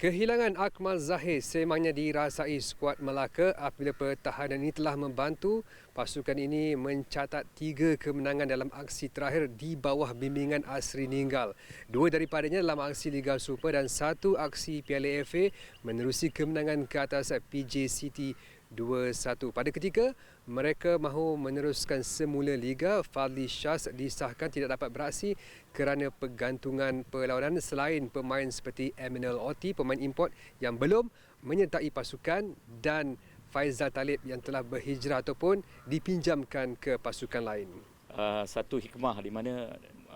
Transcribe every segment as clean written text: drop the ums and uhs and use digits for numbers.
Kehilangan Akmal Zahir semangnya dirasai skuad Melaka apabila pertahanan ini telah membantu pasukan ini mencatat 3 kemenangan dalam aksi terakhir di bawah bimbingan Asri Ninggal. 2 daripadanya dalam aksi Liga Super dan 1 aksi Piala FA menerusi kemenangan ke atas PJ City 2-1. Pada ketika mereka mahu meneruskan semula Liga, Fadli Shaz disahkan tidak dapat beraksi kerana pergantungan perlawanan selain pemain seperti Emmanuel Oti, pemain import yang belum menyertai pasukan, dan Faizal Talib yang telah berhijrah ataupun dipinjamkan ke pasukan lain. Satu hikmah di mana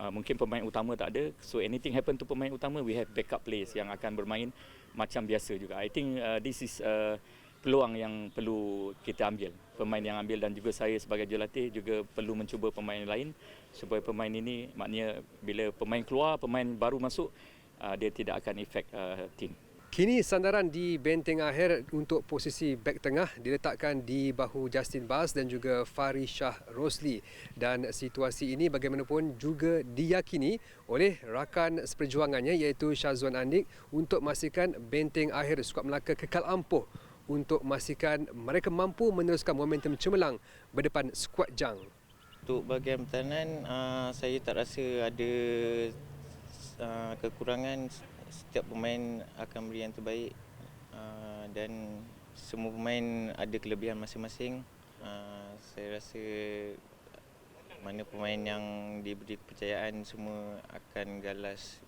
mungkin pemain utama tak ada, so anything happen to pemain utama, we have backup players yang akan bermain macam biasa juga. I think this is peluang yang perlu kita ambil, pemain yang ambil, dan juga saya sebagai jurulatih juga perlu mencuba pemain lain supaya pemain ini, maknanya bila pemain keluar, pemain baru masuk, dia tidak akan efek tim. Kini sandaran di benteng akhir untuk posisi bek tengah diletakkan di bahu Justin Bas dan juga Fari Shah Rosli, dan situasi ini bagaimanapun juga diyakini oleh rakan seperjuangannya iaitu Syazwan Andik untuk memastikan benteng akhir skuad Melaka kekal ampuh untuk memastikan mereka mampu meneruskan momentum cemerlang berdepan skuad Jang. Untuk bahagian pertahanan, saya tak rasa ada kekurangan. Setiap pemain akan beri yang terbaik dan semua pemain ada kelebihan masing-masing. Saya rasa mana pemain yang diberi kepercayaan semua akan galas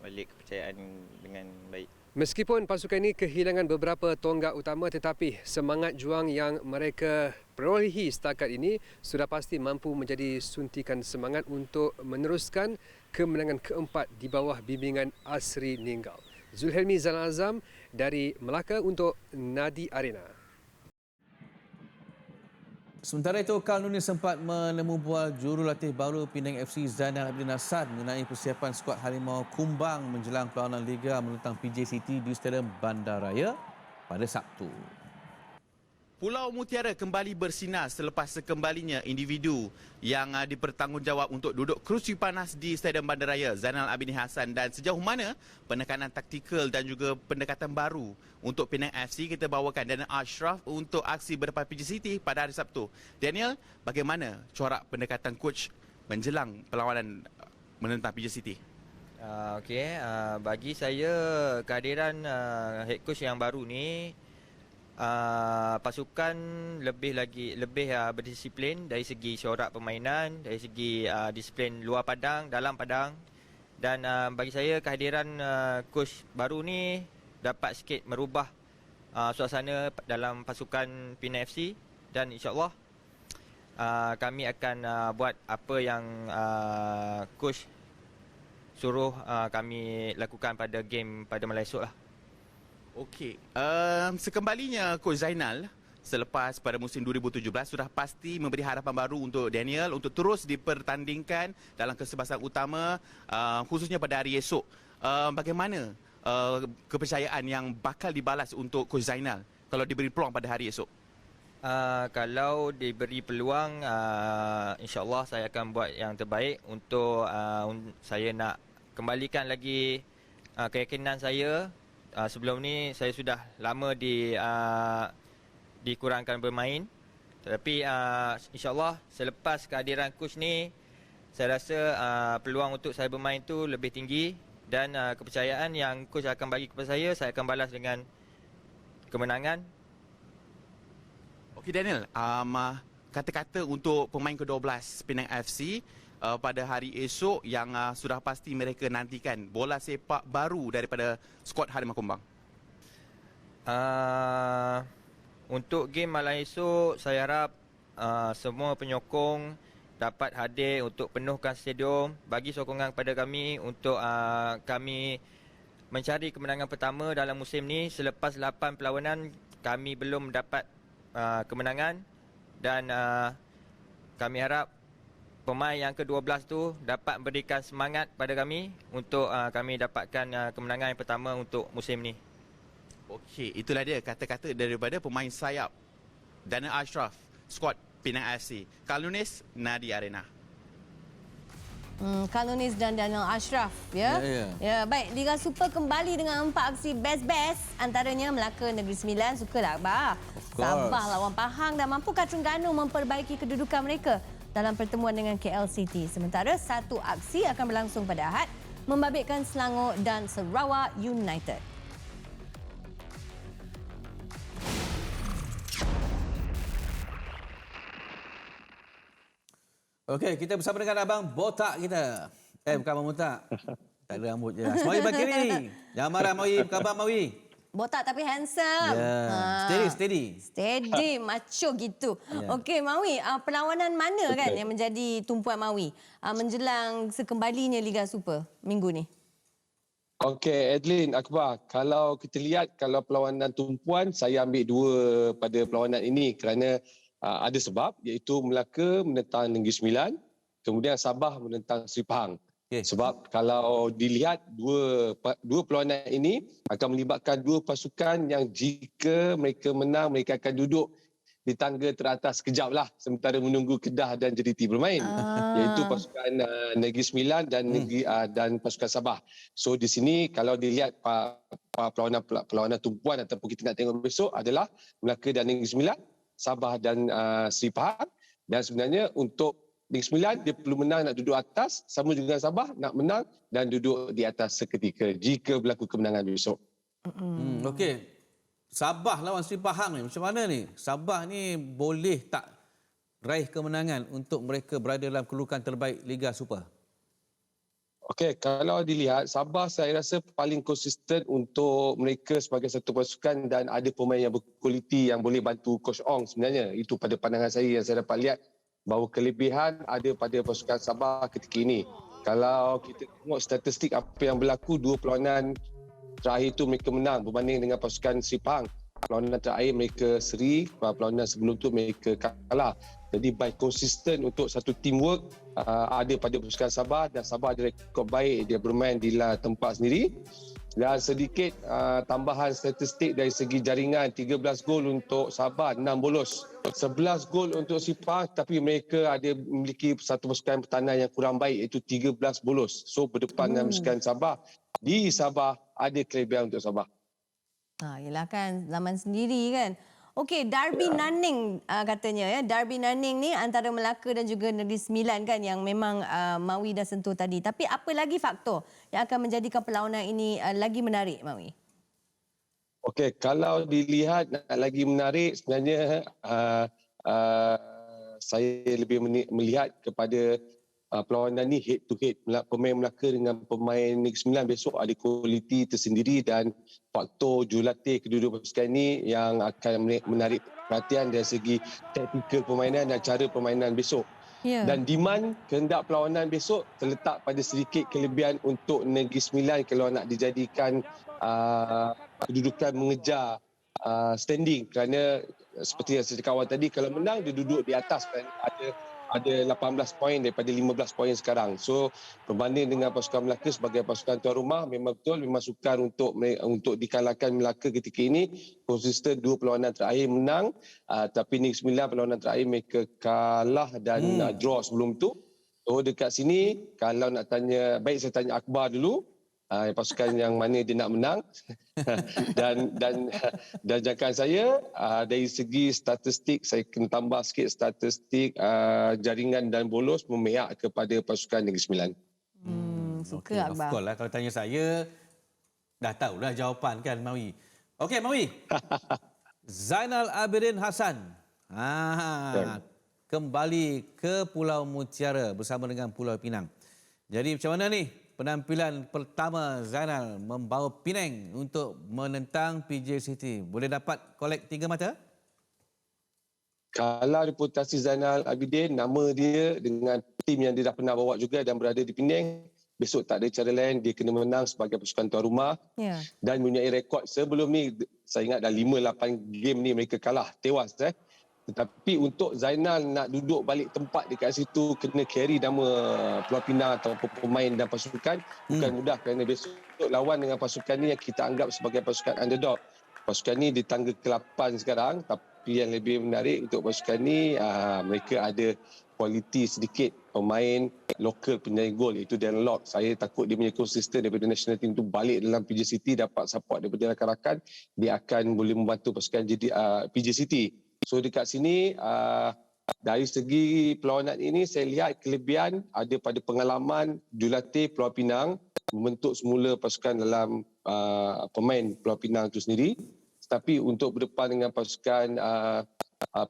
balik kepercayaan dengan baik. Meskipun pasukan ini kehilangan beberapa tonggak utama, tetapi semangat juang yang mereka perolehi setakat ini sudah pasti mampu menjadi suntikan semangat untuk meneruskan kemenangan keempat di bawah bimbingan Asri Ninggal. Zulhelmi Zainal Azam dari Melaka untuk Nadi Arena. Sementara itu, Kal Nunis sempat menemu bual jurulatih baru Penang FC Zainal Abidin Hasan mengenai persiapan skuad Harimau Kumbang menjelang perlawanan Liga menentang PJ City di Stadium Bandaraya pada Sabtu. Pulau Mutiara kembali bersinar selepas sekembalinya individu yang dipertanggungjawab untuk duduk kerusi panas di Stadium Bandaraya, Zainal Abidin Hasan, dan sejauh mana penekanan taktikal dan juga pendekatan baru untuk Penang FC kita bawakan Daniel Ashraf untuk aksi berdepan PJ City pada hari Sabtu. Daniel, bagaimana corak pendekatan coach menjelang perlawanan menentang PJ City? Bagi saya kehadiran head coach yang baru ni, pasukan lebih berdisiplin dari segi corak permainan, dari segi disiplin luar padang, dalam padang, dan bagi saya kehadiran coach baru ni dapat sikit merubah suasana dalam pasukan Penang FC, dan insya-Allah kami akan buat apa yang coach suruh kami lakukan pada game pada malam esok lah. Okey, sekembalinya Coach Zainal selepas pada musim 2017 sudah pasti memberi harapan baru untuk Daniel untuk terus dipertandingkan dalam kesebelasan utama, khususnya pada hari esok. Bagaimana kepercayaan yang bakal dibalas untuk Coach Zainal kalau diberi peluang pada hari esok? Kalau diberi peluang, insya-Allah saya akan buat yang terbaik untuk saya nak kembalikan lagi keyakinan saya. Sebelum ni saya sudah lama dikurangkan bermain, tetapi insya-Allah selepas kehadiran coach ni saya rasa peluang untuk saya bermain tu lebih tinggi, dan kepercayaan yang coach akan bagi kepada saya akan balas dengan kemenangan. Okey Daniel, kata-kata untuk pemain ke-12 Penang FC pada hari esok yang sudah pasti mereka nantikan bola sepak baru daripada skuad Harimau Kumbang. Untuk game malam esok, saya harap semua penyokong dapat hadir untuk penuhkan stadium, bagi sokongan kepada kami untuk kami mencari kemenangan pertama dalam musim ni. Selepas 8 perlawanan kami belum dapat kemenangan, dan kami harap pemain yang ke-12 tu dapat memberikan semangat pada kami untuk kami dapatkan kemenangan yang pertama untuk musim ni. Okey, itulah dia kata-kata daripada pemain sayap Daniel Ashraf, skuad Penang FC. Kal Nunis, Nadi Arena. Kalunis dan Daniel Ashraf, ya. Ya, baik. Liga Super kembali dengan 4 aksi best-best, antaranya Melaka Negeri Sembilan. Sukalah Akbar. Sabah lawan Pahang dan mampukah Terengganu memperbaiki kedudukan mereka dalam pertemuan dengan KL City. Sementara satu aksi akan berlangsung pada Ahad, membabitkan Selangor dan Sarawak United. Okey, kita bersama dengan Abang Botak kita. Bukan Abang Botak. Tak ada rambut je. Mawi Bakiri. Jangan marah Mawi. Apa khabar Mawi? Botak tapi handsome. Steady. Steady, macho gitu. Okey, Mawi, perlawanan mana kan yang menjadi tumpuan Mawi menjelang sekembalinya Liga Super minggu ni? Okey, Adeline, Akbar. Kalau kita lihat, kalau perlawanan tumpuan, saya ambil 2 pada perlawanan ini kerana ada sebab, iaitu Melaka menentang Negeri Sembilan, kemudian Sabah menentang Seri Pahang. Sebab kalau dilihat dua perlawanan ini akan melibatkan 2 pasukan yang jika mereka menang, mereka akan duduk di tangga teratas sekejap lah sementara menunggu Kedah dan JDT bermain. Iaitu pasukan Negeri Sembilan dan dan pasukan Sabah. So di sini kalau dilihat perlawanan tumpuan ataupun kita nak tengok besok adalah Melaka dan Negeri Sembilan, Sabah dan Seri Pahang. Dan sebenarnya untuk Negeri Sembilan dia perlu menang nak duduk atas, sama juga Sabah nak menang dan duduk di atas seketika jika berlaku kemenangan besok. Okey. Sabah lawan Seri Pahang ni macam mana ni? Sabah ni boleh tak raih kemenangan untuk mereka berada dalam kedudukan terbaik Liga Super? Okey, kalau dilihat Sabah saya rasa paling konsisten untuk mereka sebagai satu pasukan dan ada pemain yang berkualiti yang boleh bantu Coach Ong sebenarnya. Itu pada pandangan saya yang saya dapat lihat bahawa kelebihan ada pada pasukan Sabah ketika ini. Kalau kita tengok statistik apa yang berlaku 2 perlawanan terakhir itu mereka menang berbanding dengan pasukan Seri Pahang. Perlawanan terakhir mereka seri, perlawanan sebelum itu mereka kalah. Jadi by konsisten untuk satu teamwork ada pada pasukan Sabah dan Sabah ada rekod baik, dia bermain di tempat sendiri. Dan sedikit tambahan statistik dari segi jaringan, 13 gol untuk Sabah, 6 bolos. 11 gol untuk Seri Pahang tapi mereka ada memiliki satu pasukan pertahanan yang kurang baik iaitu 13 bolos. So berdepan dengan pasukan Sabah. Di Sabah ada kelebihan untuk Sabah. Yelah kan, zaman sendiri kan. Okey, Derby Naning katanya ya. Derby Naning ni antara Melaka dan juga Negeri Sembilan kan yang memang Mawi dah sentuh tadi. Tapi apa lagi faktor yang akan menjadikan perlawanan ini lagi menarik, Mawi? Okey, kalau dilihat lagi menarik sebenarnya saya lebih melihat kepada perlawanan ni head to head. Pemain Melaka dengan pemain Negeri Sembilan besok ada kualiti tersendiri dan faktor jurulatih kedua-dua pasukan ini yang akan menarik perhatian dari segi taktikal permainan dan cara permainan besok. Dan demand kehendak perlawanan besok terletak pada sedikit kelebihan untuk Negeri Sembilan kalau nak dijadikan kedudukan mengejar standing kerana seperti yang saya cakap awal tadi, kalau menang dia duduk di atas kan, ada 18 poin daripada 15 poin sekarang. So berbanding dengan pasukan Melaka sebagai pasukan tuan rumah, memang sukar untuk dikalahkan Melaka ketika ini. Konsisten 2 perlawanan terakhir menang, tapi Negeri Sembilan perlawanan terakhir mereka kalah dan draw sebelum tu. So dekat sini kalau nak tanya, baik saya tanya Akbar dulu, pasukan yang mana dia nak menang. dan jangkaan saya dari segi statistik, saya kena tambah sikit statistik jaringan dan bolos memihak kepada pasukan Negeri Sembilan. Suka Akbar. Of course lah, kalau tanya saya dah tahulah jawapan kan Mawi. Okey Mawi. Zainal Abidin Hassan kembali ke Pulau Mutiara bersama dengan Pulau Pinang. Jadi macam mana ni penampilan pertama Zainal membawa Penang untuk menentang PJ City? Boleh dapat kolek 3 mata? Kalau reputasi Zainal Abidin, nama dia dengan tim yang dia dah pernah bawa juga dan berada di Penang, besok tak ada cara lain, dia kena menang sebagai pasukan tuan rumah. Dan mempunyai rekod sebelum ni, saya ingat dah 5-8 game ni mereka kalah, tewas. Tetapi untuk Zainal nak duduk balik tempat dekat situ, kena carry nama Pulau Pinang ataupun pemain dan pasukan, bukan mudah kerana besok lawan dengan pasukan ni yang kita anggap sebagai pasukan underdog. Pasukan ni di tangga ke-8 sekarang, tapi yang lebih menarik untuk pasukan ni, mereka ada kualiti sedikit pemain lokal penjaring gol iaitu Dan Lok. Saya takut dia punya konsisten daripada national team tu balik dalam PJ City, dapat support daripada rakan-rakan, dia akan boleh membantu pasukan PJ City. So dekat sini dari segi perlawanan ini saya lihat kelebihan ada pada pengalaman jurulatih Pulau Pinang membentuk semula pasukan dalam pemain Pulau Pinang itu sendiri. Tapi untuk berdepan dengan pasukan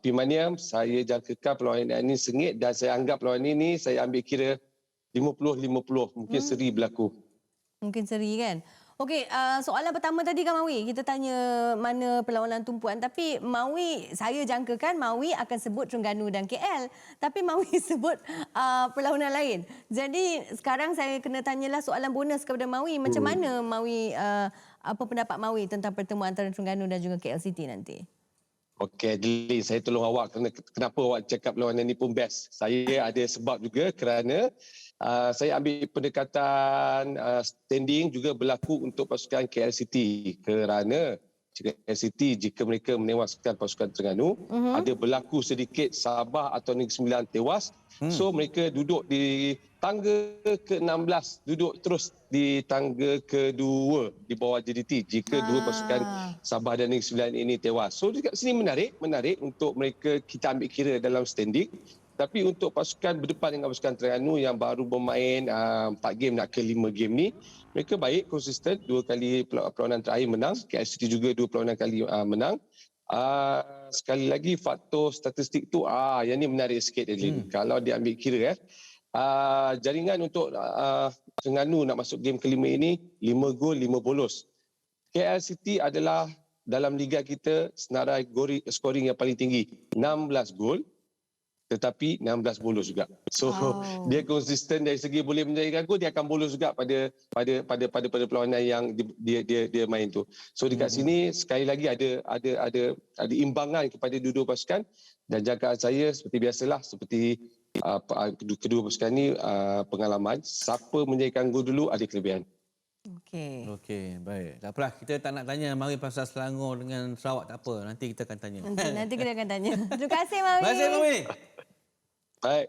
Pimaniam, saya jangkakan perlawanan ini sengit dan saya anggap perlawanan ini saya ambil kira 50-50, mungkin seri berlaku. Mungkin seri kan? Okey, soalan pertama tadi kan Mawi, kita tanya mana perlawanan tumpuan, tapi Mawi, saya jangkakan Mawi akan sebut Terengganu dan KL, tapi Mawi sebut perlawanan lain. Jadi sekarang saya kena tanyalah soalan bonus kepada Mawi, macam mana Mawi, apa pendapat Mawi tentang pertemuan antara Terengganu dan juga KL City nanti? Okey, Adeline, saya tolong awak kenapa awak cakap perlawanan ini pun best. Saya ada sebab juga kerana saya ambil pendekatan standing juga berlaku untuk pasukan KL City kerana KL City jika mereka menewaskan pasukan Terengganu, ada berlaku sedikit Sabah atau Negeri Sembilan tewas. So mereka duduk di tangga ke-16, duduk terus di tangga kedua di bawah JDT jika dua pasukan Sabah dan Negeri Sembilan ini tewas. So dekat sini menarik untuk mereka kita ambil kira dalam standing. Tapi untuk pasukan berdepan dengan pasukan Terengganu yang baru bermain 4 game nak ke 5 game ni, mereka baik, konsisten, 2 kali perlawanan terakhir menang. KL City juga 2 perlawanan kali menang. Sekali lagi faktor statistik tu yang ni menarik sikit Adeline. Kalau dia ambil kira jaringan untuk Terengganu nak masuk game kelima ini 5 gol 5 bolos. KL City adalah dalam liga kita senarai scoring yang paling tinggi, 16 gol tetapi 16 bolos juga. So dia konsisten dari segi boleh menjadikan gol, dia akan bolos juga pada perlawanan yang dia main tu. So dekat sini sekali lagi ada imbangan kepada dua-dua pasukan dan jangkaan saya seperti biasalah, seperti kedua pasukan ni pengalaman, siapa menjadikan gol dulu ada kelebihan. Okey, baik. Tak apalah, kita tak nak tanya Mawi pasal Selangor dengan Sarawak, tak apa. Nanti kita akan tanya. Nanti kita akan tanya. Terima kasih Mawi. Terima kasih Mawi. Baik.